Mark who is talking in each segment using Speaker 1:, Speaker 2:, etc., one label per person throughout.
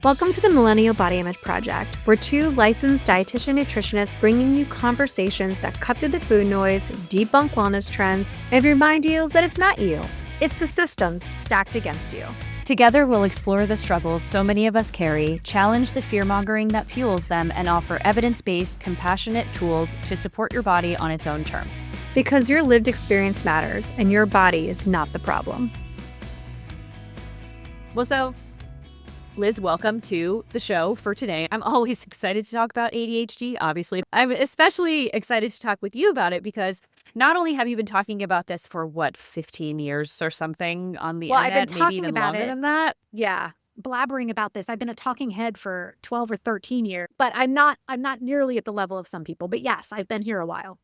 Speaker 1: Welcome to the Millennial Body Image Project. We're two licensed dietitian nutritionists bringing you conversations that cut through the food noise, debunk wellness trends, and remind you that it's not you, it's the systems stacked against you.
Speaker 2: Together, we'll explore the struggles so many of us carry, challenge the fear-mongering that fuels them, and offer evidence-based, compassionate tools to support your body on its own terms.
Speaker 1: Because your lived experience matters, and your body is not the problem.
Speaker 2: Well, so Liz, welcome to the show for today. I'm always excited to talk about ADHD, obviously. I'm especially excited to talk with you about it because not only have you been talking about this for, 15 years or something on the internet,
Speaker 3: I've been talking
Speaker 2: maybe even
Speaker 3: about
Speaker 2: longer
Speaker 3: it.
Speaker 2: than that?
Speaker 3: Yeah, blabbering about this. I've been a talking head for 12 or 13 years, but I'm not nearly at the level of some people. But yes, I've been here a while.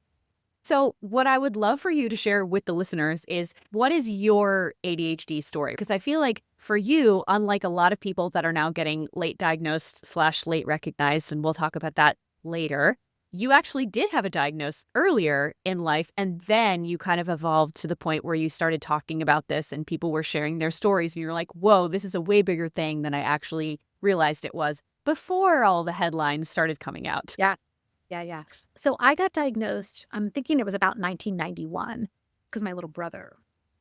Speaker 2: So what I would love for you to share with the listeners is, what is your ADHD story? Because I feel like for you, unlike a lot of people that are now getting late diagnosed / late recognized, and we'll talk about that later, you actually did have a diagnosis earlier in life, and then you kind of evolved to the point where you started talking about this and people were sharing their stories, and you're like, whoa, this is a way bigger thing than I actually realized it was before all the headlines started coming out.
Speaker 3: Yeah. So I got diagnosed, I'm thinking it was about 1991, because my little brother.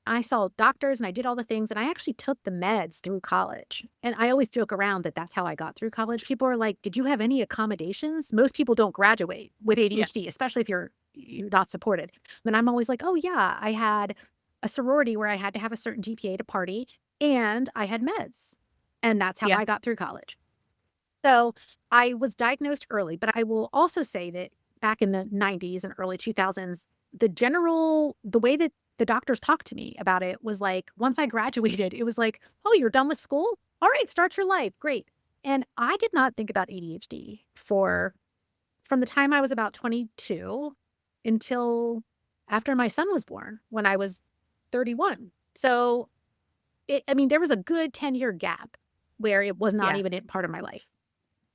Speaker 3: I saw doctors and I did all the things, and I actually took the meds through college. And I always joke around that that's how I got through college. People are like, did you have any accommodations? Most people don't graduate with ADHD, especially if you're not supported. And I'm always like, oh yeah, I had a sorority where I had to have a certain GPA to party, and I had meds. And that's how
Speaker 2: Yeah.
Speaker 3: I got through college. So I was diagnosed early, but I will also say that back in the 90s and early 2000s, the way that the doctors talked to me about it was like, once I graduated, it was like, oh, you're done with school? All right, start your life. Great. And I did not think about ADHD from the time I was about 22 until after my son was born, when I was 31. So, there was a good 10-year gap where it was not even part of my life.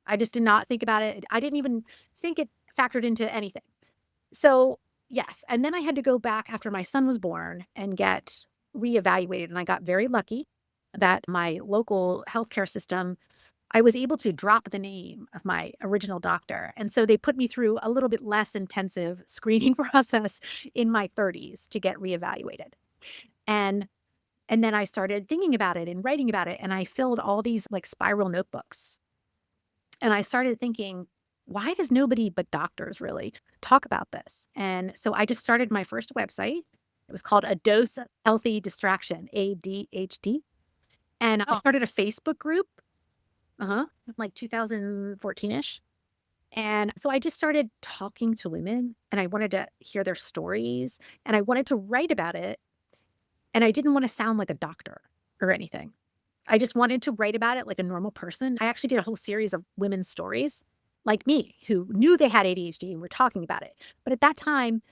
Speaker 3: I just did not think about it. I didn't even think it factored into anything. So, yes. And then I had to go back after my son was born and get reevaluated. And I got very lucky that my local healthcare system, I was able to drop the name of my original doctor. And so they put me through a little bit less intensive screening process in my 30s to get reevaluated. And then I started thinking about it and writing about it. And I filled all these like spiral notebooks. And I started thinking, why does nobody but doctors really talk about this? And so I just started my first website. It was called A Dose of Healthy Distraction, ADHD. And I started a Facebook group, like 2014-ish. And so I just started talking to women, and I wanted to hear their stories, and I wanted to write about it. And I didn't want to sound like a doctor or anything. I just wanted to write about it like a normal person. I actually did a whole series of women's stories like me who knew they had ADHD and were talking about it. But at that time,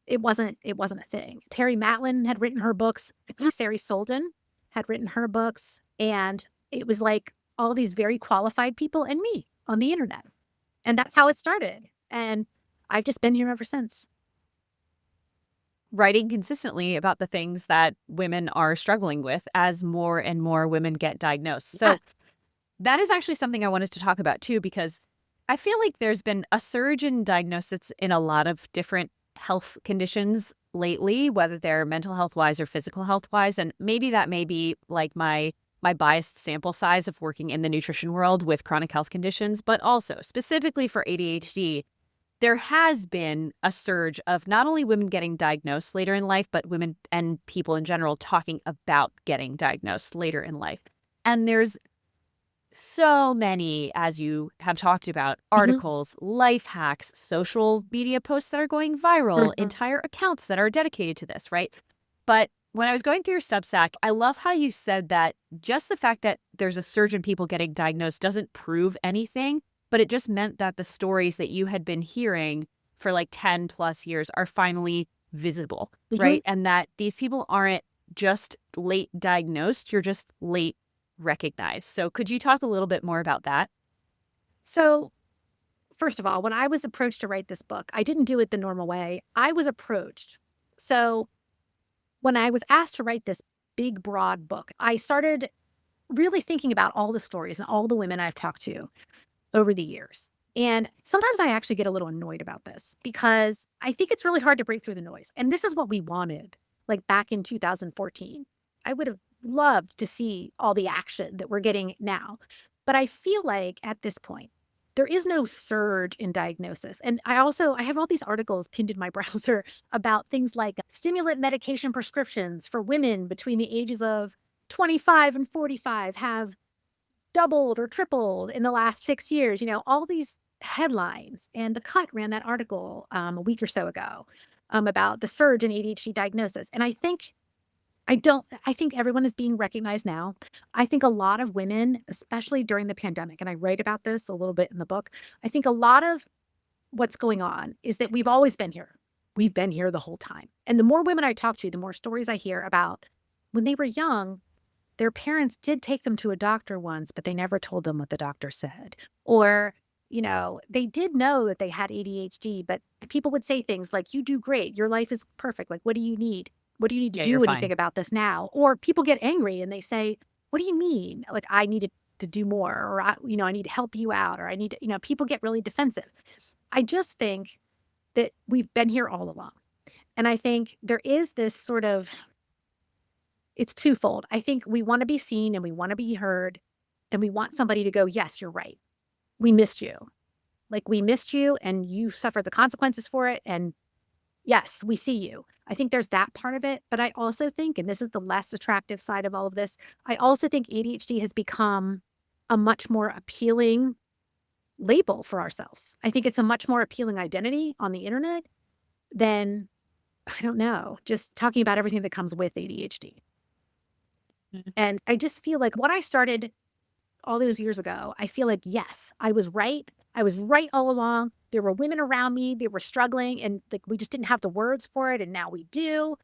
Speaker 3: it wasn't a thing. Terry Matlin had written her books. Sari Solden had written her books. And it was like all these very qualified people and me on the internet. And that's how it started. And I've just been here ever since.
Speaker 2: Writing consistently about the things that women are struggling with as more and more women get diagnosed. So that is actually something I wanted to talk about too, because I feel like there's been a surge in diagnosis in a lot of different health conditions lately, whether they're mental health wise or physical health wise. And maybe that may be like my biased sample size of working in the nutrition world with chronic health conditions, but also specifically for ADHD. There has been a surge of not only women getting diagnosed later in life, but women and people in general talking about getting diagnosed later in life. And there's so many, as you have talked about, articles, life hacks, social media posts that are going viral, entire accounts that are dedicated to this, right? But when I was going through your Substack, I love how you said that just the fact that there's a surge in people getting diagnosed doesn't prove anything. But it just meant that the stories that you had been hearing for like 10 plus years are finally visible, right? And that these people aren't just late diagnosed, you're just late recognized. So could you talk a little bit more about that?
Speaker 3: So first of all, when I was approached to write this book, I didn't do it the normal way. I was approached. So when I was asked to write this big, broad book, I started really thinking about all the stories and all the women I've talked to over the years. And sometimes I actually get a little annoyed about this because I think it's really hard to break through the noise. And this is what we wanted, like back in 2014. I would have loved to see all the action that we're getting now. But I feel like at this point, there is no surge in diagnosis. And I have all these articles pinned in my browser about things like stimulant medication prescriptions for women between the ages of 25 and 45 have doubled or tripled in the last 6 years, all these headlines. And The Cut ran that article a week or so ago about the surge in ADHD diagnosis. And I think everyone is being recognized now. I think a lot of women, especially during the pandemic, and I write about this a little bit in the book, I think a lot of what's going on is that we've always been here. We've been here the whole time. And the more women I talk to, the more stories I hear about when they were young, their parents did take them to a doctor once, but they never told them what the doctor said. Or, they did know that they had ADHD, but people would say things like, you do great. Your life is perfect. Like, what do you need? What do you need to
Speaker 2: Yeah, you're
Speaker 3: do anything
Speaker 2: fine.
Speaker 3: about this now? Or people get angry and they say, what do you mean? Like, I needed to do more, or, I need to help you out, or I need to, people get really defensive. I just think that we've been here all along. And I think there is this sort of, it's twofold. I think we want to be seen and we want to be heard, and we want somebody to go, yes, you're right. We missed you. Like, we missed you and you suffered the consequences for it. And yes, we see you. I think there's that part of it. But I also think, and this is the less attractive side of all of this, I also think ADHD has become a much more appealing label for ourselves. I think it's a much more appealing identity on the internet than, I don't know, just talking about everything that comes with ADHD.
Speaker 2: Mhm.
Speaker 3: And I just feel like what I started all those years ago, I feel like, yes, I was right. I was right all along. There were women around me, they were struggling, and like we just didn't have the words for it. And now we do.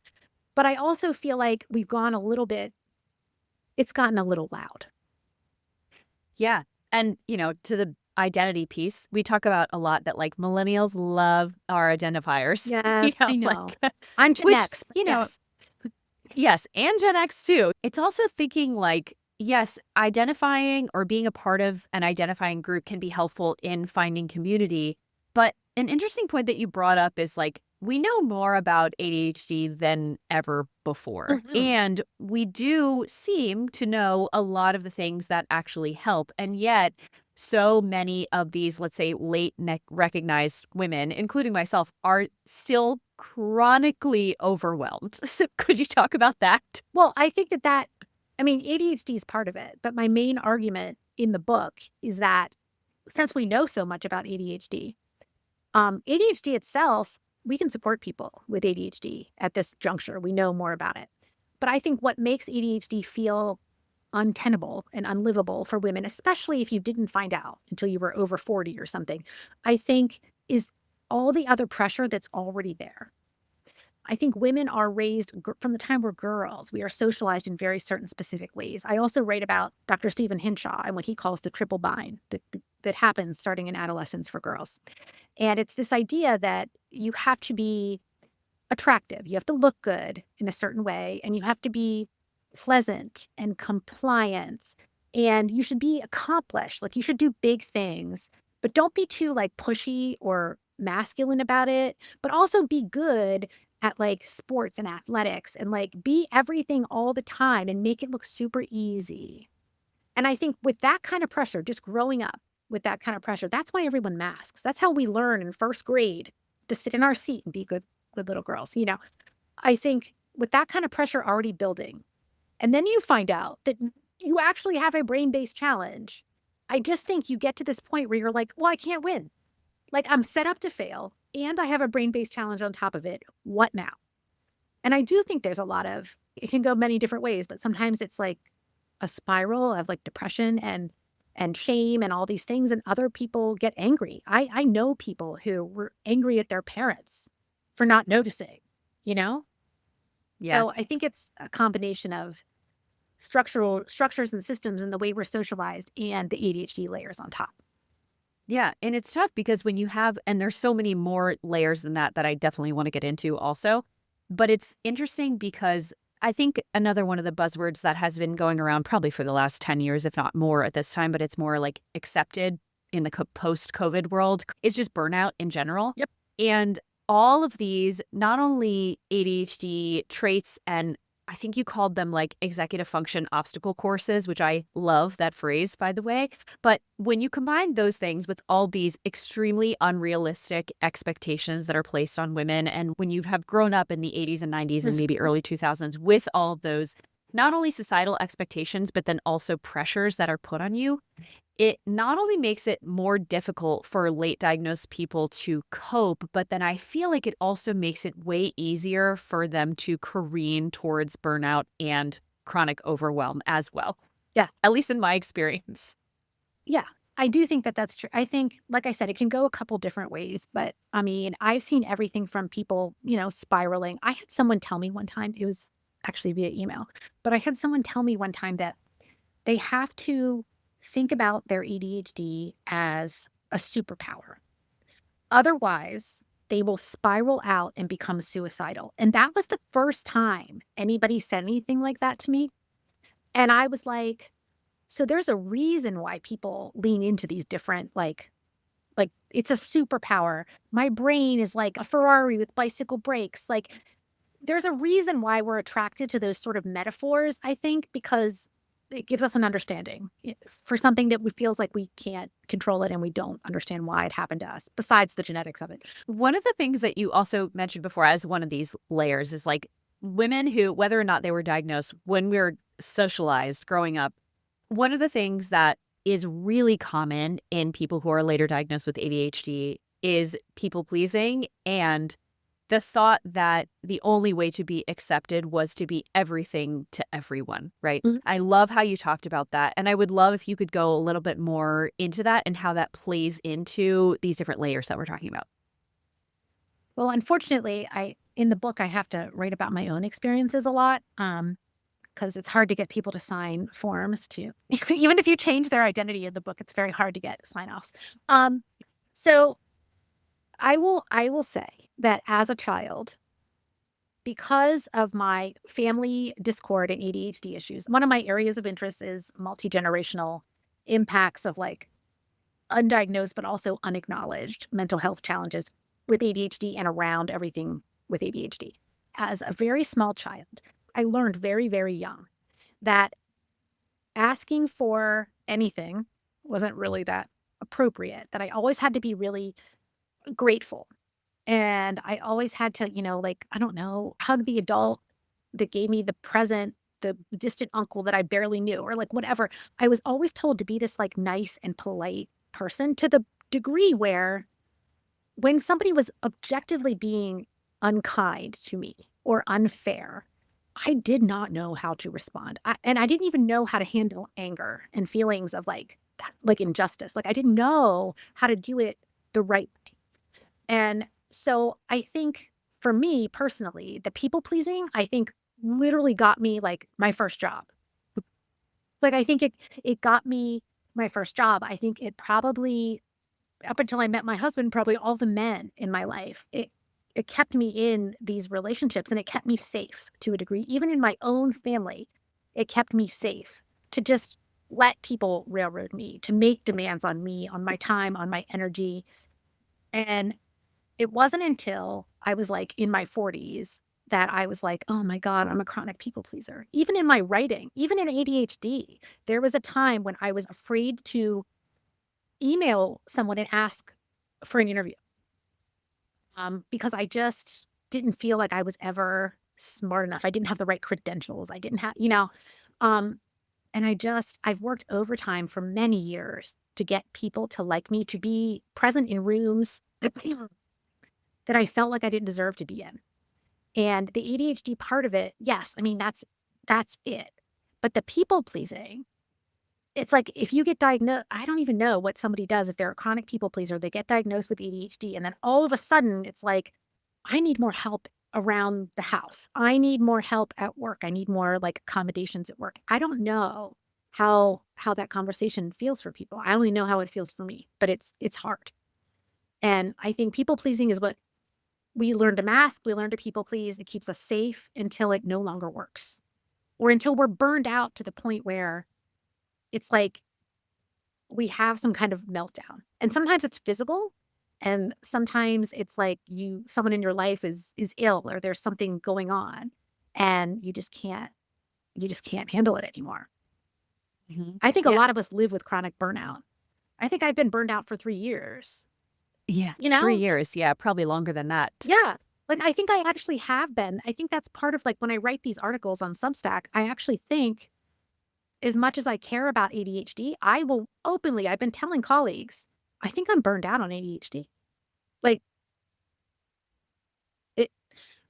Speaker 3: But I also feel like we've gone a little bit, it's gotten a little loud.
Speaker 2: Yeah. And, to the identity piece, we talk about a lot that like millennials love our identifiers,
Speaker 3: Yes, I know.
Speaker 2: like,
Speaker 3: I'm Gen
Speaker 2: which,
Speaker 3: X, but yes.
Speaker 2: yes, and Gen X too. It's also thinking like, yes, identifying or being a part of an identifying group can be helpful in finding community. But an interesting point that you brought up is like, we know more about ADHD than ever before.
Speaker 3: Mhm.
Speaker 2: And we do seem to know a lot of the things that actually help. And yet, so many of these, let's say, recognized women, including myself, are still chronically overwhelmed. So could you talk about that?
Speaker 3: Well, I think I mean, ADHD is part of it. But my main argument in the book is that since we know so much about ADHD, ADHD itself, we can support people with ADHD at this juncture. We know more about it. But I think what makes ADHD feel untenable and unlivable for women, especially if you didn't find out until you were over 40 or something, I think is all the other pressure that's already there. I think women are raised from the time we're girls. We are socialized in very certain specific ways. I also write about Dr. Stephen Hinshaw and what he calls the triple bind that happens starting in adolescence for girls. And it's this idea that you have to be attractive, you have to look good in a certain way, and you have to be pleasant and compliant, and you should be accomplished. Like, you should do big things, but don't be too like pushy or masculine about it, but also be good at like sports and athletics and like be everything all the time and make it look super easy. And I think with that kind of pressure, just growing up with that kind of pressure, that's why everyone masks. That's how we learn in first grade to sit in our seat and be good little girls. I think with that kind of pressure already building, and then you find out that you actually have a brain-based challenge. I just think you get to this point where you're like, well, I can't win. Like, I'm set up to fail and I have a brain-based challenge on top of it. What now? And I do think there's it can go many different ways, but sometimes it's like a spiral of like depression and shame and all these things, and other people get angry. I know people who were angry at their parents for not noticing, you know?
Speaker 2: Yeah.
Speaker 3: So I think it's a combination of structures and systems and the way we're socialized and the ADHD layers on top.
Speaker 2: Yeah. And it's tough because when you have, and there's so many more layers than that I definitely want to get into also. But it's interesting because I think another one of the buzzwords that has been going around probably for the last 10 years, if not more at this time, but it's more like accepted in the post-COVID world, is just burnout in general.
Speaker 3: Yep.
Speaker 2: And all of these, not only ADHD traits, and I think you called them like executive function obstacle courses, which I love that phrase, by the way. But when you combine those things with all these extremely unrealistic expectations that are placed on women, and when you have grown up in the 80s and 90s and maybe early 2000s with all of those, not only societal expectations, but then also pressures that are put on you, it not only makes it more difficult for late diagnosed people to cope, but then I feel like it also makes it way easier for them to careen towards burnout and chronic overwhelm as well.
Speaker 3: Yeah.
Speaker 2: At least in my experience.
Speaker 3: Yeah, I do think that that's true. I think, like I said, it can go a couple different ways, but I mean, I've seen everything from people, spiraling. I had someone tell me one time, it was actually via email, but I had someone tell me one time that they have to think about their ADHD as a superpower. Otherwise, they will spiral out and become suicidal. And that was the first time anybody said anything like that to me. And I was like, so there's a reason why people lean into these different like it's a superpower. My brain is like a Ferrari with bicycle brakes. Like there's a reason why we're attracted to those sort of metaphors, I think, because it gives us an understanding for something that feels like we can't control it and we don't understand why it happened to us, besides the genetics of it.
Speaker 2: One of the things that you also mentioned before as one of these layers is like women who, whether or not they were diagnosed, when we were socialized growing up, one of the things that is really common in people who are later diagnosed with ADHD is people pleasing and the thought that the only way to be accepted was to be everything to everyone, right?
Speaker 3: Mhm.
Speaker 2: I love how you talked about that. And I would love if you could go a little bit more into that and how that plays into these different layers that we're talking about.
Speaker 3: Well, unfortunately, I in the book I have to write about my own experiences a lot. Because it's hard to get people to sign forms to even if you change their identity in the book, it's very hard to get sign-offs. So I will say that as a child, because of my family discord and ADHD issues, one of my areas of interest is multi-generational impacts of like undiagnosed but also unacknowledged mental health challenges with ADHD and around everything with ADHD. As a very small child, I learned very, very young that asking for anything wasn't really that appropriate, that I always had to be really grateful. And I always had to, like, I don't know, hug the adult that gave me the present, the distant uncle that I barely knew, or like whatever. I was always told to be this like nice and polite person to the degree where when somebody was objectively being unkind to me or unfair, I did not know how to respond. And I didn't even know how to handle anger and feelings of like injustice. Like I didn't know how to do it the right way. And so I think for me personally, the people pleasing, I think literally got me like my first job. Like I think it got me my first job. I think it probably up until I met my husband, probably all the men in my life, it kept me in these relationships and it kept me safe to a degree. Even in my own family, it kept me safe to just let people railroad me, to make demands on me, on my time, on my energy. And it wasn't until I was like in my 40s that I was like, oh my God, I'm a chronic people pleaser. Even in my writing, even in ADHD, there was a time when I was afraid to email someone and ask for an interview because I just didn't feel like I was ever smart enough. I didn't have the right credentials. I didn't have, um, and I've worked overtime for many years to get people to like me, to be present in rooms that I felt like I didn't deserve to be in. And the ADHD part of it, yes, I mean, that's it. But the people pleasing, it's like if you get diagnosed, I don't even know what somebody does if they're a chronic people pleaser, they get diagnosed with ADHD, and then all of a sudden it's like, I need more help around the house. I need more help at work. I need more like accommodations at work. I don't know how that conversation feels for people. I only know how it feels for me, but it's hard. And I think people pleasing is what We learn to mask, we learn to people please. It keeps us safe until it no longer works, or until we're burned out to the point where it's like we have some kind of meltdown. And sometimes it's physical, and sometimes it's like someone in your life is ill, or there's something going on, and you just can't handle it anymore.
Speaker 2: Mhm.
Speaker 3: I think a
Speaker 2: Yeah.
Speaker 3: lot of us live with chronic burnout. I think I've been burned out for 3 years,
Speaker 2: Yeah.
Speaker 3: you
Speaker 2: 3
Speaker 3: know?
Speaker 2: years. Yeah, probably longer than that.
Speaker 3: Yeah. Like, I think I actually have been. I think that's part of, like, when I write these articles on Substack, I actually think as much as I care about ADHD, I will openly I've been telling colleagues, I think I'm burned out on ADHD. Like, it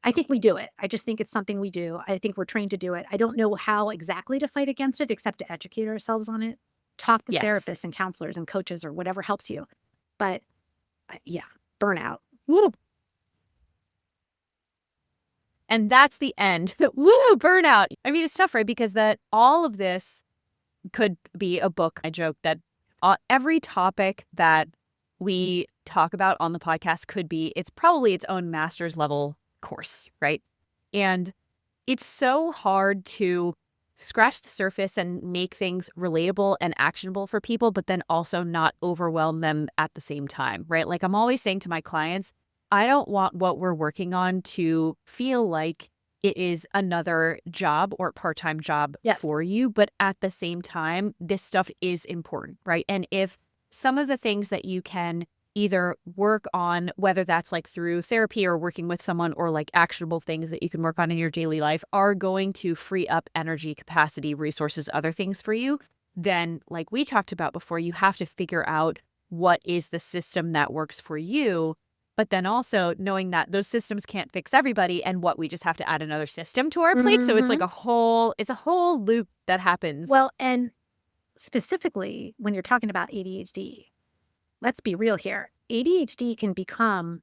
Speaker 3: I think we do it. I just think it's something we do. I think we're trained to do it. I don't know how exactly to fight against it except to educate ourselves on it. Talk to
Speaker 2: Yes.
Speaker 3: therapists and counselors and coaches or whatever helps you. But, yeah, burnout. Woo.
Speaker 2: And that's the end. Woo, burnout. I mean, it's tough, right? Because that all of this could be a book. I joke that every topic that we talk about on the podcast it's probably its own master's level course, right? And it's so hard to scratch the surface and make things relatable and actionable for people, but then also not overwhelm them at the same time, right? Like I'm always saying to my clients, I don't want what we're working on to feel like it is another job or part-time job
Speaker 3: Yes.
Speaker 2: for you, but at the same time, this stuff is important, right? And if some of the things that you can either work on, whether that's like through therapy or working with someone or like actionable things that you can work on in your daily life are going to free up energy, capacity, resources, other things for you, then like we talked about before, you have to figure out what is the system that works for you. But then also knowing that those systems can't fix everybody and what we just have to add another system to our plate. So it's like
Speaker 3: Mhm.
Speaker 2: it's a whole loop that happens.
Speaker 3: Well, and specifically when you're talking about ADHD, let's be real here. ADHD can become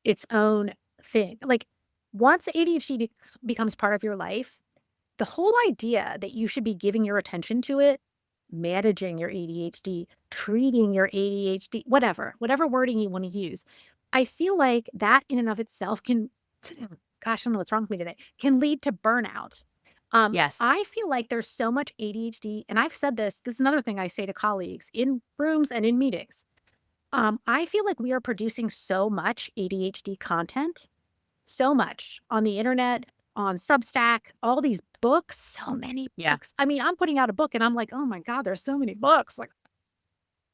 Speaker 3: its own thing. Like, once ADHD becomes part of your life, the whole idea that you should be giving your attention to it, managing your ADHD, treating your ADHD, whatever wording you want to use, I feel like that in and of itself can, gosh, I don't know what's wrong with me today, can lead to burnout.
Speaker 2: Yes.
Speaker 3: I feel like there's so much ADHD, and I've said this is another thing I say to colleagues in rooms and in meetings. I feel like we are producing so much ADHD content, so much on the internet, on Substack, all these books, so many
Speaker 2: Yeah.
Speaker 3: books. I mean, I'm putting out a book and I'm like, oh my God, there's so many books. Like,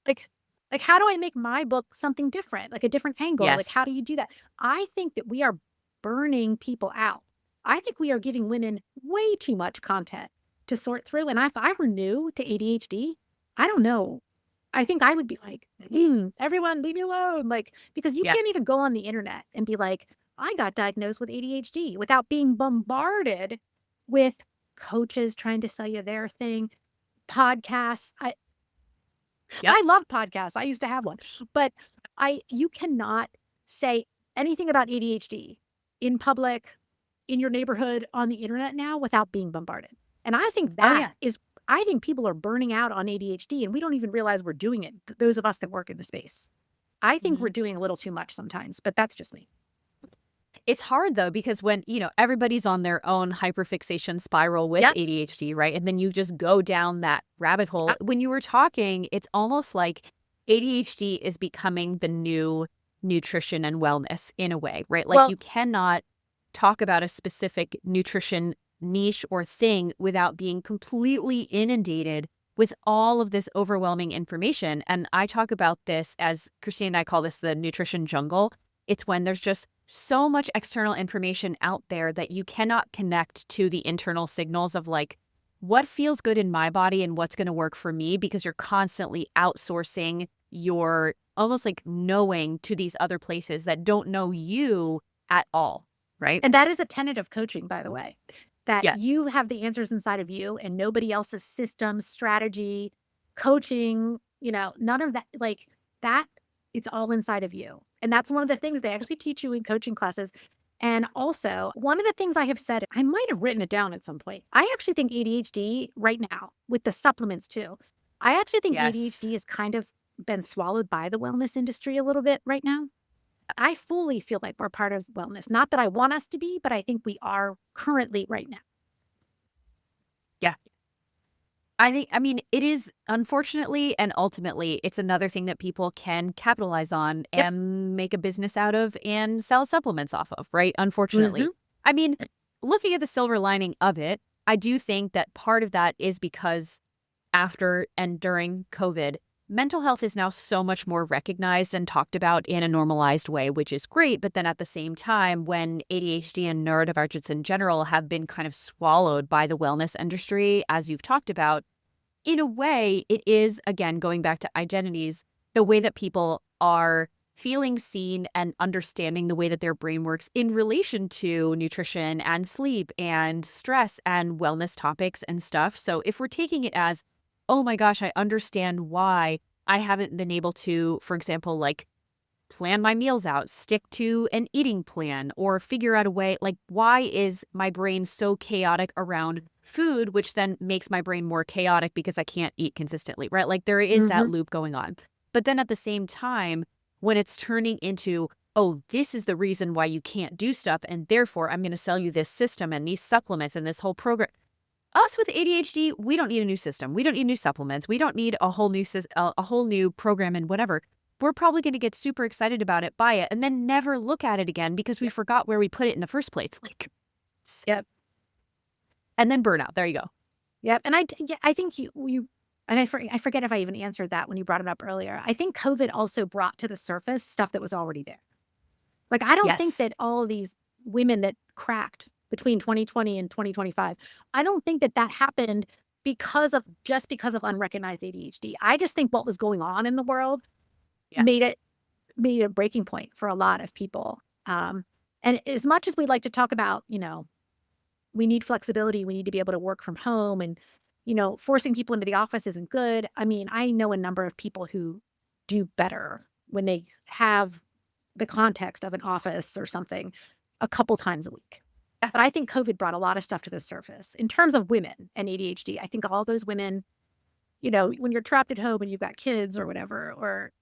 Speaker 3: like, how do I make my book something different, like a different angle? Like,
Speaker 2: Yes.
Speaker 3: how do you do that? I think that we are burning people out. I think we are giving women way too much content to sort through. And if I were new to ADHD, I don't know. I think I would be like, everyone leave me alone. Like, because you
Speaker 2: Yeah.
Speaker 3: can't even go on the internet and be like, I got diagnosed with ADHD without being bombarded with coaches trying to sell you their thing, podcasts.
Speaker 2: Yep.
Speaker 3: I love podcasts. I used to have one. But you cannot say anything about ADHD in public, in your neighborhood, on the internet now without being bombarded. And I think
Speaker 2: Oh yeah.
Speaker 3: I think people are burning out on ADHD and we don't even realize we're doing it. Those of us that work in the space. I think we're
Speaker 2: Mhm.
Speaker 3: doing a little too much sometimes, but that's just me.
Speaker 2: It's hard though, because when, everybody's on their own hyperfixation spiral with
Speaker 3: Yep.
Speaker 2: ADHD, right? And then you just go down that rabbit hole.
Speaker 3: Yep.
Speaker 2: When you were talking, it's almost like ADHD is becoming the new nutrition and wellness in a way, right? Like
Speaker 3: Well,
Speaker 2: you cannot talk about a specific nutrition niche or thing without being completely inundated with all of this overwhelming information. And I talk about this as Christine and I call this the nutrition jungle. It's when there's just so much external information out there that you cannot connect to the internal signals of like what feels good in my body and what's going to work for me, because you're constantly outsourcing your almost like knowing to these other places that don't know you at all, right?
Speaker 3: and that is a tenet of coaching, by the way, that
Speaker 2: Yeah.
Speaker 3: you have the answers inside of you and nobody else's system, strategy, coaching, none of that, like that, it's all inside of you. And that's one of the things they actually teach you in coaching classes. And also, one of the things I have said, I might have written it down at some point. I actually think ADHD right now, with the supplements too, I actually think
Speaker 2: Yes.
Speaker 3: ADHD has kind of been swallowed by the wellness industry a little bit right now. I fully feel like we're part of wellness. Not that I want us to be, but I think we are currently right now.
Speaker 2: Yeah. I mean, it is unfortunately and ultimately, it's another thing that people can capitalize on
Speaker 3: Yep.
Speaker 2: and make a business out of and sell supplements off of, right?
Speaker 3: Hmm.
Speaker 2: Unfortunately. I mean, looking at the silver lining of it, I do think that part of that is because after and during COVID, mental health is now so much more recognized and talked about in a normalized way, which is great. But then at the same time, when ADHD and neurodivergence in general have been kind of swallowed by the wellness industry, as you've talked about, in a way, it is, again, going back to identities, the way that people are feeling seen and understanding the way that their brain works in relation to nutrition and sleep and stress and wellness topics and stuff. So if we're taking it as, oh my gosh, I understand why I haven't been able to, for example, like plan my meals out, stick to an eating plan, or figure out a way, like, why is my brain so chaotic around food, which then makes my brain more chaotic because I can't eat consistently, right? Like, there is that
Speaker 3: Hmm.
Speaker 2: loop going on. But then at the same time, when it's turning into, oh, this is the reason why you can't do stuff, and therefore I'm going to sell you this system and these supplements and this whole program. Us with ADHD, we don't need a new system. We don't need new supplements. We don't need a whole new a whole new program and whatever. We're probably going to get super excited about it, buy it, and then never look at it again because we
Speaker 3: Yep.
Speaker 2: forgot where we put it in the first place. Like,
Speaker 3: Yep.
Speaker 2: and then burnout. There you go.
Speaker 3: Yep. And yeah, I think and I forget if I even answered that when you brought it up earlier. I think COVID also brought to the surface stuff that was already there. Like, I don't think
Speaker 2: Yes.
Speaker 3: that all of these women that cracked between 2020 and 2025, I don't think that that happened because of unrecognized ADHD. I just think what was going on in the world
Speaker 2: Yeah.
Speaker 3: made it made a breaking point for a lot of people. And as much as we like to talk about, we need flexibility, we need to be able to work from home, and forcing people into the office isn't good. I mean, I know a number of people who do better when they have the context of an office or something a couple times a week.
Speaker 2: Yeah.
Speaker 3: But I think COVID brought a lot of stuff to the surface in terms of women and ADHD. I think all those women, when you're trapped at home and you've got kids or whatever, or,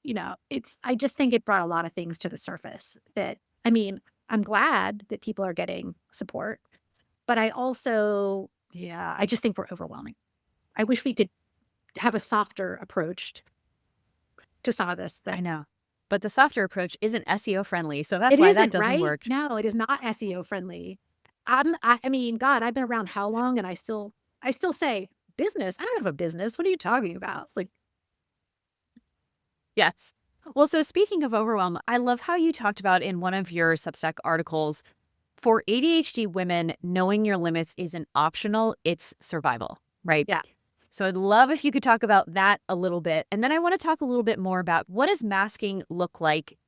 Speaker 3: I just think it brought a lot of things to the surface that, I mean, I'm glad that people are getting support, but I also, yeah, I just think we're overwhelming. I wish we could have a softer approach to some of this, but
Speaker 2: I know. But the softer approach isn't SEO friendly. So that's
Speaker 3: it
Speaker 2: why that
Speaker 3: isn't,
Speaker 2: doesn't
Speaker 3: right?
Speaker 2: work.
Speaker 3: No, it is not SEO friendly. I mean, God, I've been around how long, and I still say business. I don't have a business. What are you talking about? Like,
Speaker 2: Yes. Well, so speaking of overwhelm, I love how you talked about in one of your Substack articles for ADHD women, knowing your limits isn't optional, it's survival, right?
Speaker 3: yeah,
Speaker 2: So I'd love if you could talk about that a little bit. And then I want to talk a little bit more about what does masking look like?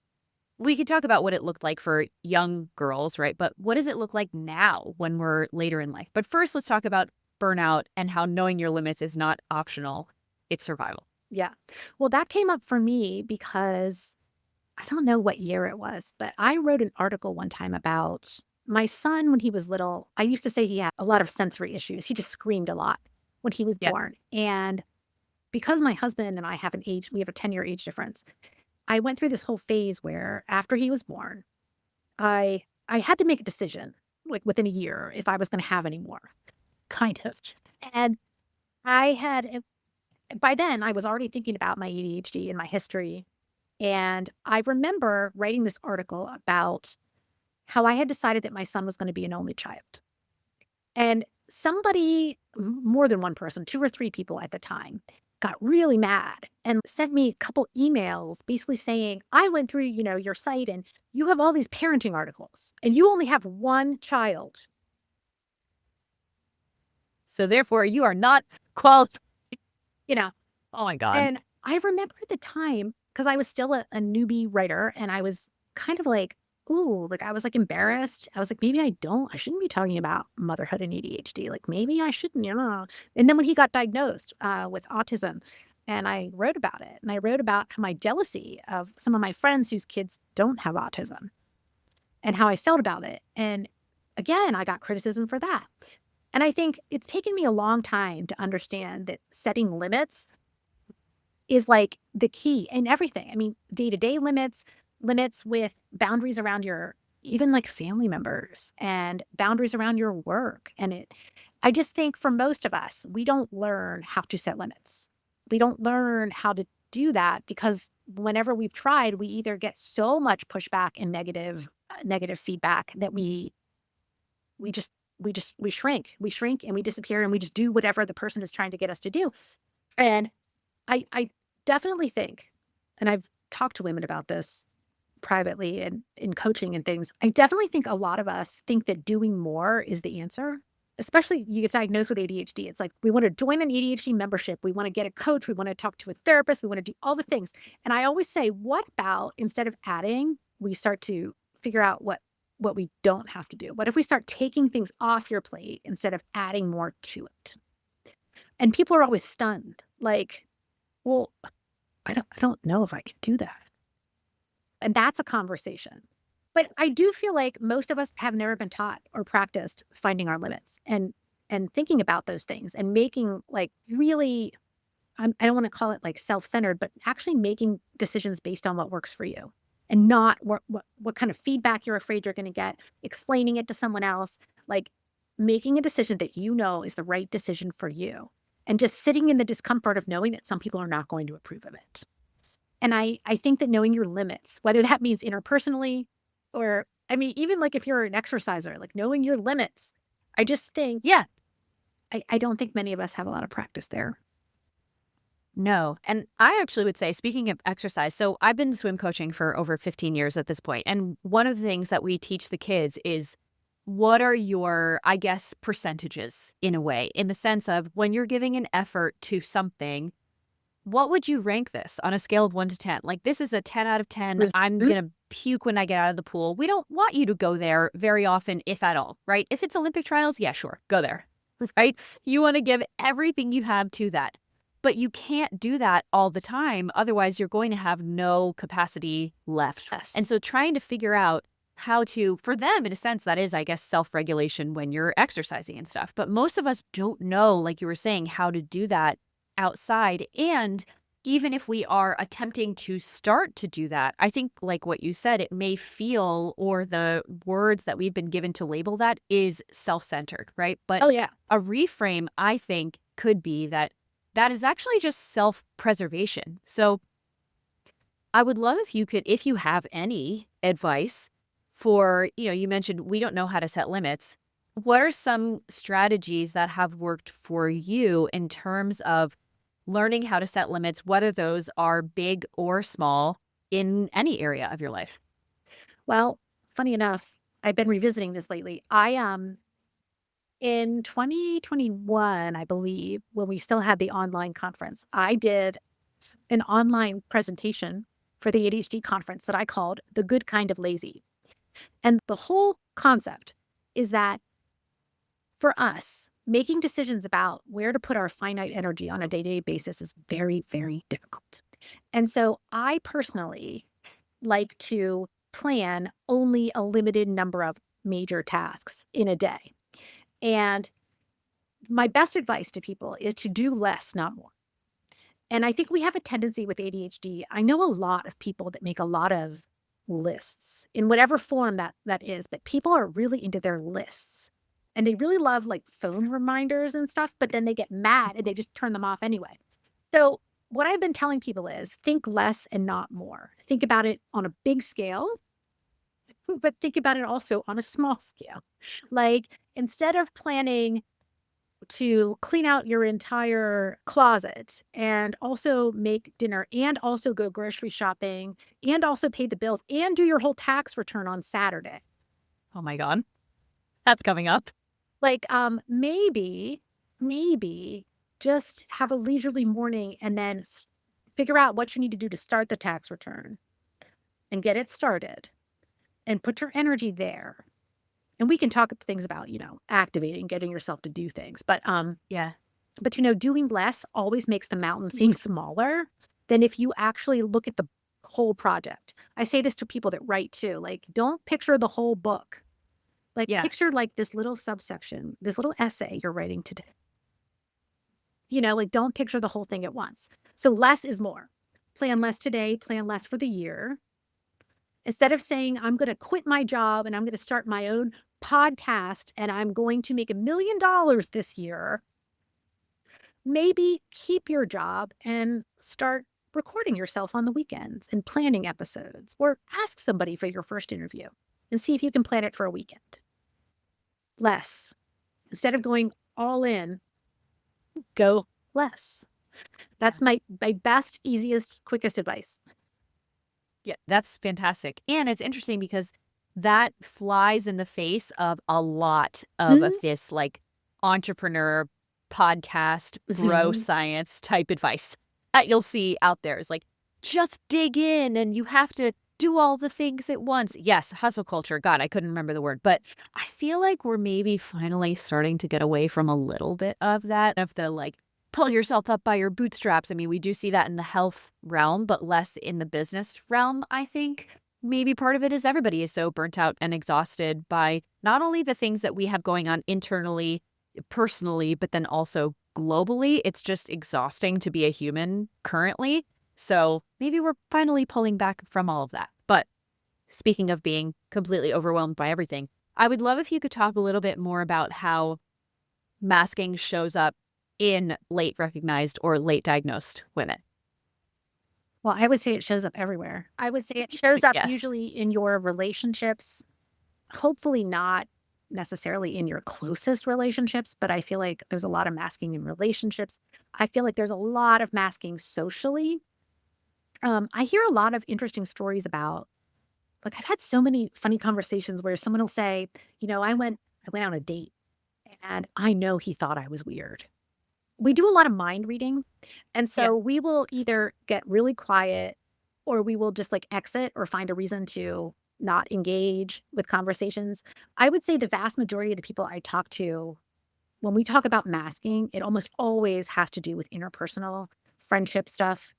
Speaker 2: We could talk about what it looked like for young girls, right? But what does it look like now when we're later in life? But first, let's talk about burnout and how knowing your limits is not optional, it's survival.
Speaker 3: yeah. Well, that came up for me because I don't know what year it was, but I wrote an article one time about my son when he was little. I used to say he had a lot of sensory issues. He just screamed a lot when he was
Speaker 2: Yeah.
Speaker 3: born. And because my husband and I we have a 10-year age difference. I went through this whole phase where after he was born, I had to make a decision like within a year if I was going to have any more, kind of. And I had by then I was already thinking about my ADHD and my history. And I remember writing this article about how I had decided that my son was going to be an only child. And more than one person, two or three people at the time, got really mad and sent me a couple emails basically saying, I went through, your site, and you have all these parenting articles and you only have one child,
Speaker 2: So therefore, you are not qualified.
Speaker 3: you know.
Speaker 2: Oh my God.
Speaker 3: And I remember at the time, because I was still a newbie writer, and I was kind of like, ooh, like I was like embarrassed. I was like, maybe I shouldn't be talking about motherhood and ADHD. Like maybe I shouldn't, And then when he got diagnosed with autism, and I wrote about it, and I wrote about my jealousy of some of my friends whose kids don't have autism and how I felt about it. And again, I got criticism for that. And I think it's taken me a long time to understand that setting limits is like the key in everything. I mean, day-to-day limits, limits with boundaries around your even like family members and boundaries around your work. I just think for most of us, we don't learn how to set limits. We don't learn how to do that because whenever we've tried, we either get so much pushback and negative feedback that we just we shrink and we disappear and we just do whatever the person is trying to get us to do. And I definitely think, and I've talked to women about this privately and in coaching and things, I definitely think a lot of us think that doing more is the answer. Especially you get diagnosed with ADHD. It's like we want to join an ADHD membership. We want to get a coach. We want to talk to a therapist. We want to do all the things. And I always say, what about instead of adding, we start to figure out what we don't have to do? What if we start taking things off your plate instead of adding more to it? And people are always stunned. Like, well, I don't know if I can do that. And that's a conversation. But I do feel like most of us have never been taught or practiced finding our limits and thinking about those things and making like really I don't want to call it like self-centered, but actually making decisions based on what works for you and not what kind of feedback you're afraid you're going to get, explaining it to someone else, like making a decision that you know is the right decision for you and just sitting in the discomfort of knowing that some people are not going to approve of it. And I think that knowing your limits, whether that means interpersonally or, I mean, even like if you're an exerciser, like knowing your limits, I just think,
Speaker 2: Yeah.
Speaker 3: I don't think many of us have a lot of practice there.
Speaker 2: No. And I actually would say, speaking of exercise, so I've been swim coaching for over 15 years at this point. And one of the things that we teach the kids is what are your, I guess, percentages in a way, in the sense of when you're giving an effort to something, what would you rank this on a scale of 1 to 10? Like, this is a 10 out of 10. I'm
Speaker 3: Mhm.
Speaker 2: going to puke when I get out of the pool. We don't want you to go there very often, if at all, right? If it's Olympic trials, yeah, sure, go there, right? You want to give everything you have to that. But you can't do that all the time. Otherwise, you're going to have no capacity left.
Speaker 3: Yes.
Speaker 2: And so trying to figure out how to, for them, in a sense, that is, I guess, self-regulation when you're exercising and stuff. But most of us don't know, like you were saying, how to do that outside. And even if we are attempting to start to do that, I think like what you said, it may feel, or the words that we've been given to label that is self-centered, right? But
Speaker 3: Oh, yeah.
Speaker 2: a reframe, I think, could be that that is actually just self-preservation. So I would love if you could, if you have any advice for, you mentioned we don't know how to set limits. What are some strategies that have worked for you in terms of learning how to set limits, whether those are big or small in any area of your life?
Speaker 3: Well, funny enough, I've been revisiting this lately. In 2021, I believe, when we still had the online conference, I did an online presentation for the ADHD conference that I called The Good Kind of Lazy. And the whole concept is that for us, making decisions about where to put our finite energy on a day-to-day basis is very, very difficult. And so I personally like to plan only a limited number of major tasks in a day. And my best advice to people is to do less, not more. And I think we have a tendency with ADHD. I know a lot of people that make a lot of lists in whatever form that is, but people are really into their lists. And they really love like phone reminders and stuff, but then they get mad and they just turn them off anyway. So what I've been telling people is think less and not more. Think about it on a big scale, but think about it also on a small scale. Like instead of planning to clean out your entire closet and also make dinner and also go grocery shopping and also pay the bills and do your whole tax return on Saturday.
Speaker 2: Oh my God, that's coming up.
Speaker 3: Like, maybe just have a leisurely morning and then figure out what you need to do to start the tax return and get it started and put your energy there. And we can talk things about, activating, getting yourself to do things.
Speaker 2: Yeah.
Speaker 3: But doing less always makes the mountain seem smaller than if you actually look at the whole project. I say this to people that write too. Like, don't picture the whole book. Like,
Speaker 2: Yeah.
Speaker 3: picture like this little subsection, this little essay you're writing today. Like don't picture the whole thing at once. So less is more. Plan less today, plan less for the year. Instead of saying, I'm going to quit my job and I'm going to start my own podcast and I'm going to make $1 million this year, maybe keep your job and start recording yourself on the weekends and planning episodes, or ask somebody for your first interview and see if you can plan it for a weekend. Less. Instead of going all in, go less. That's my best, easiest, quickest advice.
Speaker 2: Yeah, that's fantastic. And it's interesting because that flies in the face of a lot of this like entrepreneur podcast, bro science type advice that you'll see out there. Is like, just dig in and you have to do all the things at once. Yes, hustle culture. God, I couldn't remember the word. But I feel like we're maybe finally starting to get away from a little bit of that, of the like, pull yourself up by your bootstraps. I mean, we do see that in the health realm, but less in the business realm, I think. Maybe part of it is everybody is so burnt out and exhausted by not only the things that we have going on internally, personally, but then also globally. It's just exhausting to be a human currently. So maybe we're finally pulling back from all of that. But speaking of being completely overwhelmed by everything, I would love if you could talk a little bit more about how masking shows up in late recognized or late diagnosed women.
Speaker 3: Well, I would say it shows up everywhere. I would say it shows up
Speaker 2: Yes.
Speaker 3: usually in your relationships, hopefully not necessarily in your closest relationships, but I feel like there's a lot of masking in relationships. I feel like there's a lot of masking socially. I hear a lot of interesting stories about, like, I've had so many funny conversations where someone will say, I went on a date and I know he thought I was weird. We do a lot of mind reading. And so we will either get really quiet or we will just like exit or find a reason to not engage with conversations. I would say the vast majority of the people I talk to, when we talk about masking, it almost always has to do with interpersonal friendship stuff.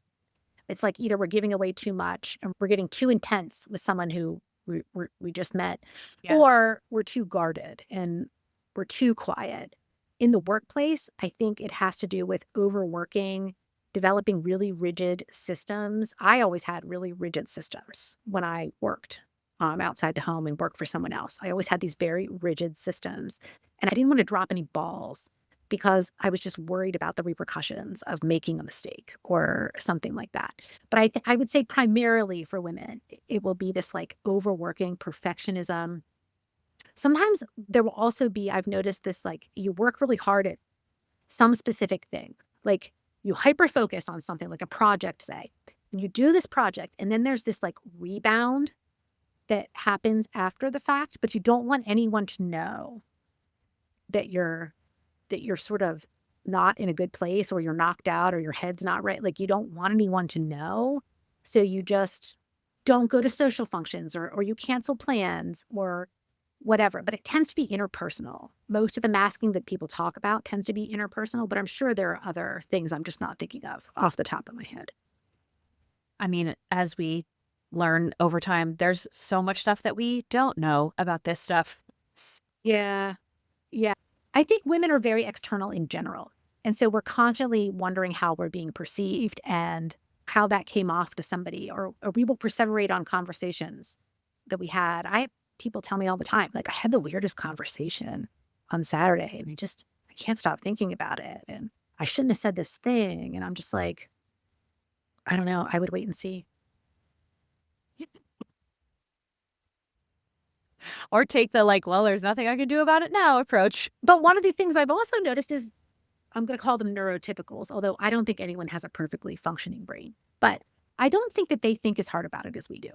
Speaker 3: It's like either we're giving away too much and we're getting too intense with someone who we just met, or we're too guarded and we're too quiet. In the workplace, I think it has to do with overworking, developing really rigid systems. I always had really rigid systems when I worked outside the home and worked for someone else. I always had these very rigid systems, and I didn't want to drop any balls because I was just worried about the repercussions of making a mistake or something like that. But I would say primarily for women, it will be this like overworking perfectionism. Sometimes there will also be, I've noticed this, like you work really hard at some specific thing, like you hyper focus on something like a project, say, and you do this project, and then there's this like rebound that happens after the fact, but you don't want anyone to know that you're sort of not in a good place or you're knocked out or your head's not right. Like you don't want anyone to know. So you just don't go to social functions or you cancel plans or whatever. But it tends to be interpersonal. Most of the masking that people talk about tends to be interpersonal, but I'm sure there are other things I'm just not thinking of off the top of my head.
Speaker 2: I mean, as we learn over time, there's so much stuff that we don't know about this stuff.
Speaker 3: Yeah. Yeah. I think women are very external in general. And so we're constantly wondering how we're being perceived and how that came off to somebody, or we will perseverate on conversations that we had. People tell me all the time, like, I had the weirdest conversation on Saturday and I can't stop thinking about it. And I shouldn't have said this thing. And I'm just like, I don't know. I would wait and see.
Speaker 2: Or take the like, well, there's nothing I can do about it now approach.
Speaker 3: But one of the things I've also noticed is I'm going to call them neurotypicals, although I don't think anyone has a perfectly functioning brain. But I don't think that they think as hard about it as we do.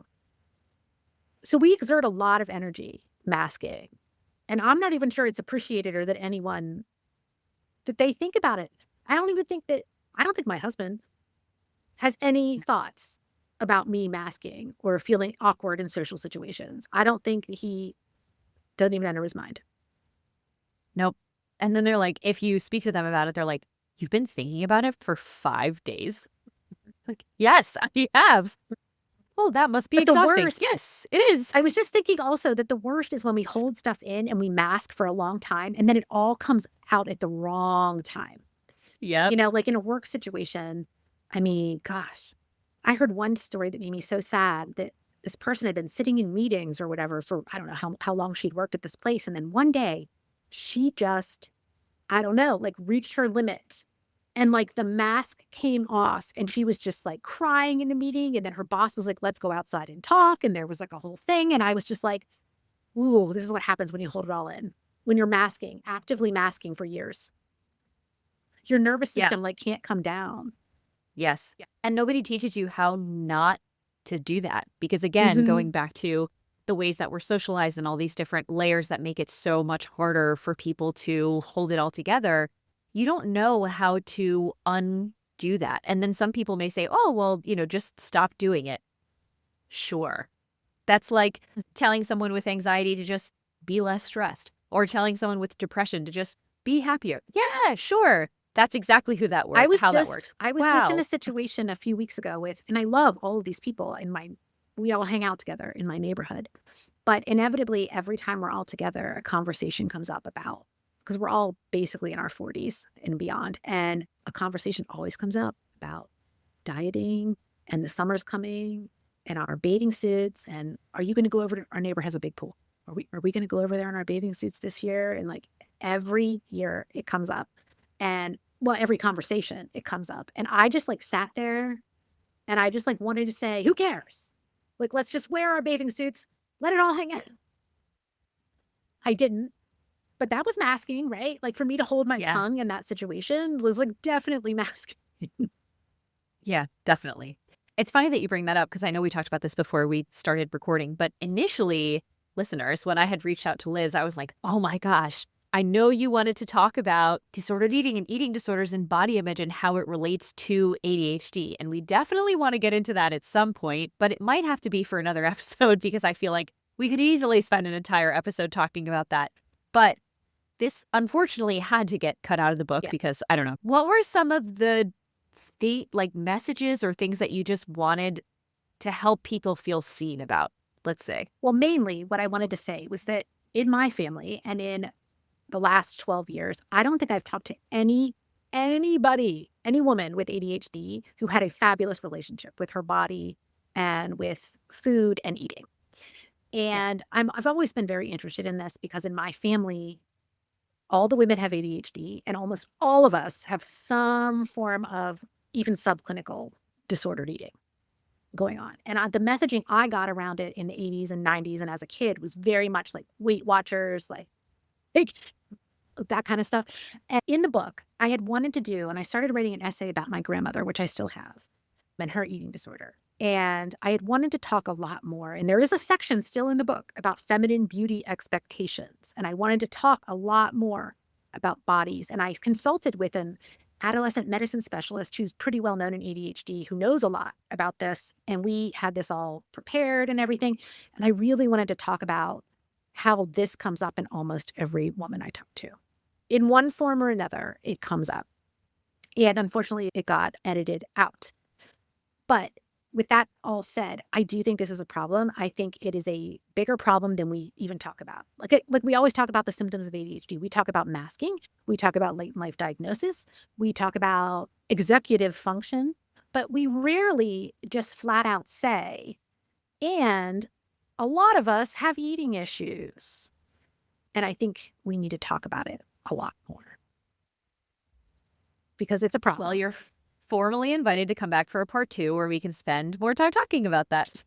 Speaker 3: So we exert a lot of energy masking. And I'm not even sure it's appreciated or that they think about it. I don't think my husband has any thoughts about me masking or feeling awkward in social situations. I don't think he doesn't even enter his mind.
Speaker 2: Nope. And then they're like, if you speak to them about it, they're like, you've been thinking about it for 5 days? Like, yes, I have. Oh, that must be
Speaker 3: But the
Speaker 2: exhausting.
Speaker 3: worst-
Speaker 2: Yes, it is.
Speaker 3: I was just thinking also that the worst is when we hold stuff in and we mask for a long time and then it all comes out at the wrong time.
Speaker 2: Yep.
Speaker 3: Like in a work situation, I mean, gosh, I heard one story that made me so sad that this person had been sitting in meetings or whatever for, I don't know how long she'd worked at this place. And then one day she just, I don't know, like reached her limit. And like the mask came off and she was just like crying in a meeting. And then her boss was like, let's go outside and talk. And there was like a whole thing. And I was just like, ooh, this is what happens when you hold it all in, when you're masking, actively masking for years. Your nervous
Speaker 2: Yeah.
Speaker 3: system like can't come down.
Speaker 2: Yes.
Speaker 3: Yeah.
Speaker 2: And nobody teaches you how not to do that. Because again, going back to the ways that we're socialized and all these different layers that make it so much harder for people to hold it all together, you don't know how to undo that. And then some people may say, oh, well, just stop doing it. Sure. That's like telling someone with anxiety to just be less stressed, or telling someone with depression to just be happier. Yeah, sure. That's exactly how that works.
Speaker 3: I was just in a situation a few weeks ago with, and I love all of these people we all hang out together in my neighborhood. But inevitably, every time we're all together, a conversation comes up about, because we're all basically in our 40s and beyond. And a conversation always comes up about dieting and the summer's coming and our bathing suits. And are you going to go over to our neighbor has a big pool? Are we going to go over there in our bathing suits this year? And like every year it comes up. And well, every conversation it comes up. And I just like sat there and I just like wanted to say, who cares? Like, let's just wear our bathing suits. Let it all hang out. I didn't, but that was masking, right? Like for me to hold my tongue in that situation was like definitely masking.
Speaker 2: Yeah, definitely. It's funny that you bring that up because I know we talked about this before we started recording, but initially, listeners, when I had reached out to Liz, I was like, oh my gosh, I know you wanted to talk about disordered eating and eating disorders and body image and how it relates to ADHD. And we definitely want to get into that at some point, but it might have to be for another episode because I feel like we could easily spend an entire episode talking about that. But this unfortunately had to get cut out of the book because, I don't know, what were some of the messages or things that you just wanted to help people feel seen about, let's say?
Speaker 3: Well, mainly what I wanted to say was that in my family and in the last 12 years, I don't think I've talked to anybody, any woman with ADHD who had a fabulous relationship with her body and with food and eating. And I've always been very interested in this because in my family, all the women have ADHD and almost all of us have some form of even subclinical disordered eating going on. And the messaging I got around it in the 80s and 90s and as a kid was very much like Weight Watchers, like that kind of stuff. And in the book, I had wanted to do, and I started writing an essay about my grandmother, which I still have, and her eating disorder. And I had wanted to talk a lot more. And there is a section still in the book about feminine beauty expectations. And I wanted to talk a lot more about bodies. And I consulted with an adolescent medicine specialist who's pretty well known in ADHD, who knows a lot about this. And we had this all prepared and everything. And I really wanted to talk about how this comes up in almost every woman I talk to. In one form or another, it comes up. And unfortunately, it got edited out. But with that all said, I do think this is a problem. I think it is a bigger problem than we even talk about. Like we always talk about the symptoms of ADHD. We talk about masking. We talk about late in life diagnosis. We talk about executive function. But we rarely just flat out say, and a lot of us have eating issues. And I think we need to talk about it a lot more because it's a problem.
Speaker 2: Well, you're formally invited to come back for a part 2 where we can spend more time talking about that.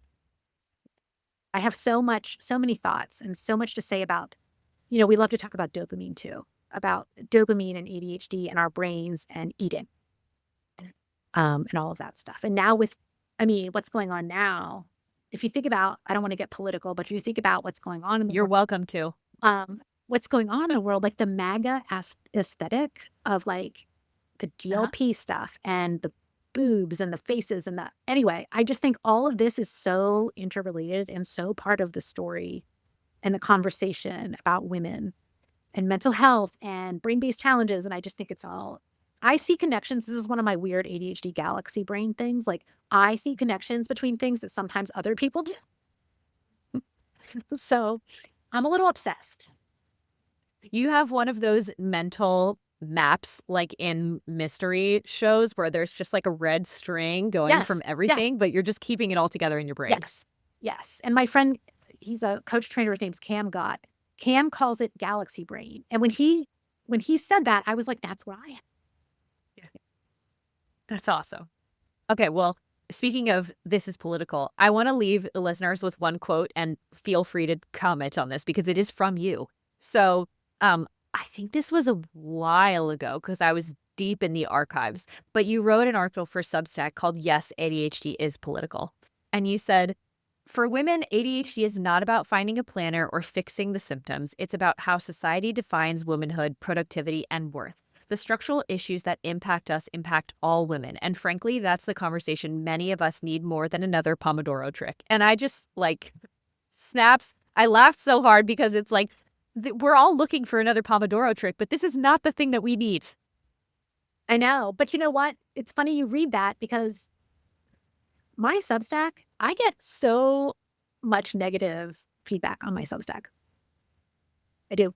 Speaker 3: I have so many thoughts and so much to say about, we love to talk about dopamine too, about dopamine and ADHD and our brains and eating and all of that stuff. And now what's going on now, if you think about, I don't want to get political, but if you think about what's going on in the
Speaker 2: You're
Speaker 3: world,
Speaker 2: welcome to.
Speaker 3: What's going on in the world, like the MAGA aesthetic of like the GLP stuff and the boobs and the faces and anyway, I just think all of this is so interrelated and so part of the story and the conversation about women and mental health and brain-based challenges. And I just think I see connections. This is one of my weird ADHD galaxy brain things. Like I see connections between things that sometimes other people do. So I'm a little obsessed.
Speaker 2: You have one of those mental maps like in mystery shows where there's just like a red string going from everything, but you're just keeping it all together in your brain.
Speaker 3: Yes. And my friend, he's a coach trainer, his name's Cam Gott. Cam calls it galaxy brain. And when he said that, I was like, that's what I have.
Speaker 2: That's awesome. Okay, well, speaking of this is political, I want to leave the listeners with one quote, and feel free to comment on this because it is from you. So I think this was a while ago because I was deep in the archives, but you wrote an article for Substack called Yes, ADHD is Political. And you said, for women, ADHD is not about finding a planner or fixing the symptoms. It's about how society defines womanhood, productivity, and worth. The structural issues that impact us impact all women. And frankly, that's the conversation many of us need more than another Pomodoro trick. And I just snaps. I laughed so hard because it's like, we're all looking for another Pomodoro trick, but this is not the thing that we need.
Speaker 3: I know. But you know what? It's funny you read that because my Substack, I get so much negative feedback on my Substack. I do.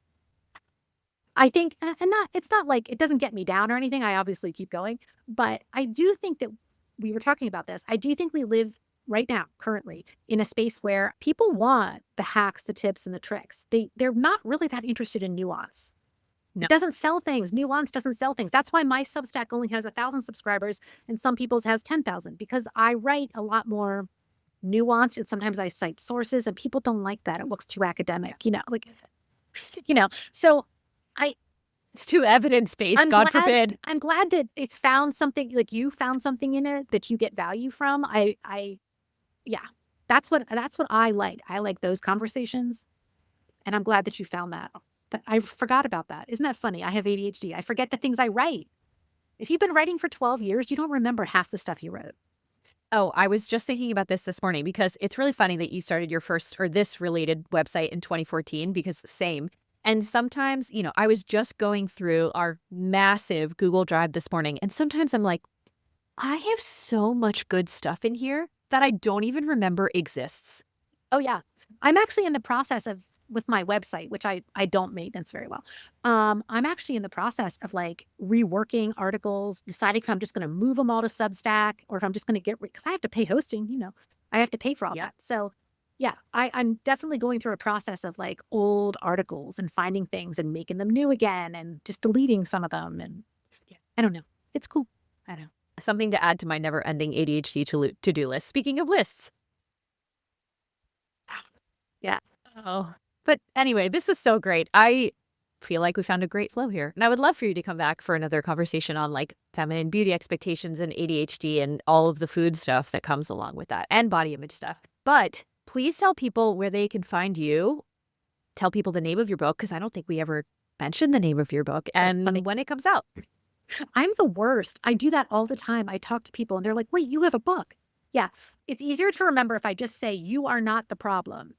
Speaker 3: I think, it's not like it doesn't get me down or anything. I obviously keep going, but I do think that we were talking about this. I do think we live right now, currently, in a space where people want the hacks, the tips, and the tricks. They're not really that interested in nuance.
Speaker 2: No.
Speaker 3: It doesn't sell things. Nuance doesn't sell things. That's why my Substack only has 1,000 subscribers and some people's has 10,000, because I write a lot more nuanced and sometimes I cite sources and people don't like that. It looks too academic, so
Speaker 2: it's too evidence-based, God forbid.
Speaker 3: I'm glad that it's found something, like you found something in it that you get value from. Yeah, that's what I like. I like those conversations. And I'm glad that you found that. I forgot about that. Isn't that funny? I have ADHD. I forget the things I write. If you've been writing for 12 years, you don't remember half the stuff you wrote.
Speaker 2: Oh, I was just thinking about this morning because it's really funny that you started your first or this related website in 2014 because same. And sometimes, I was just going through our massive Google Drive this morning. And sometimes I'm like, I have so much good stuff in here that I don't even remember exists.
Speaker 3: Oh, yeah. I'm actually in the process of, with my website, which I don't maintenance very well. I'm actually in the process of reworking articles, deciding if I'm just going to move them all to Substack or if I'm just going to because I have to pay hosting, I have to pay for all that. So yeah, I'm definitely going through a process of old articles and finding things and making them new again and just deleting some of them. And I don't know. It's cool.
Speaker 2: I know. Something to add to my never-ending ADHD to-do list. Speaking of lists.
Speaker 3: Yeah.
Speaker 2: Oh, but anyway, this was so great. I feel like we found a great flow here. And I would love for you to come back for another conversation on feminine beauty expectations and ADHD and all of the food stuff that comes along with that and body image stuff. But please tell people where they can find you. Tell people the name of your book because I don't think we ever mentioned the name of your book and when it comes out.
Speaker 3: I'm the worst. I do that all the time. I talk to people and they're like, wait, you have a book. Yeah. It's easier to remember if I just say, You Are Not the Problem.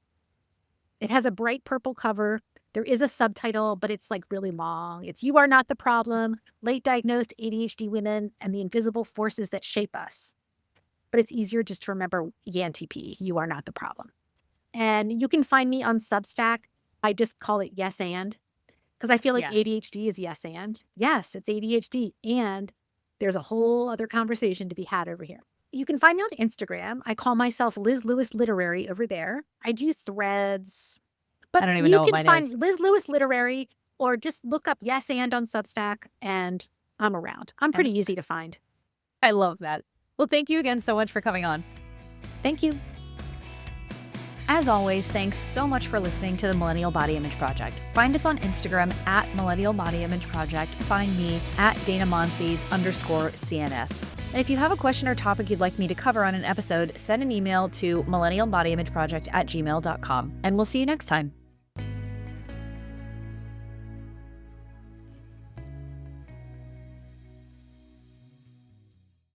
Speaker 3: It has a bright purple cover. There is a subtitle, but it's really long. It's You Are Not the Problem, Late Diagnosed ADHD Women and the Invisible Forces That Shape Us. But it's easier just to remember YANTP, You Are Not the Problem. And you can find me on Substack. I just call it Yes And, because I feel like ADHD is yes and. Yes, it's ADHD. And there's a whole other conversation to be had over here. You can find me on Instagram. I call myself Liz Lewis Literary over there. I do threads. But
Speaker 2: I don't even know what mine
Speaker 3: you can
Speaker 2: is.
Speaker 3: find Liz Lewis Literary or just look up Yes And on Substack and I'm around. I'm pretty easy to find.
Speaker 2: I love that. Well, thank you again so much for coming on.
Speaker 3: Thank you.
Speaker 2: As always, thanks so much for listening to the Millennial Body Image Project. Find us on Instagram at Millennial Body Image Project. Find me at DanaMonsees_CNS. And if you have a question or topic you'd like me to cover on an episode, send an email to millennialbodyimageproject@gmail.com. And we'll see you next time.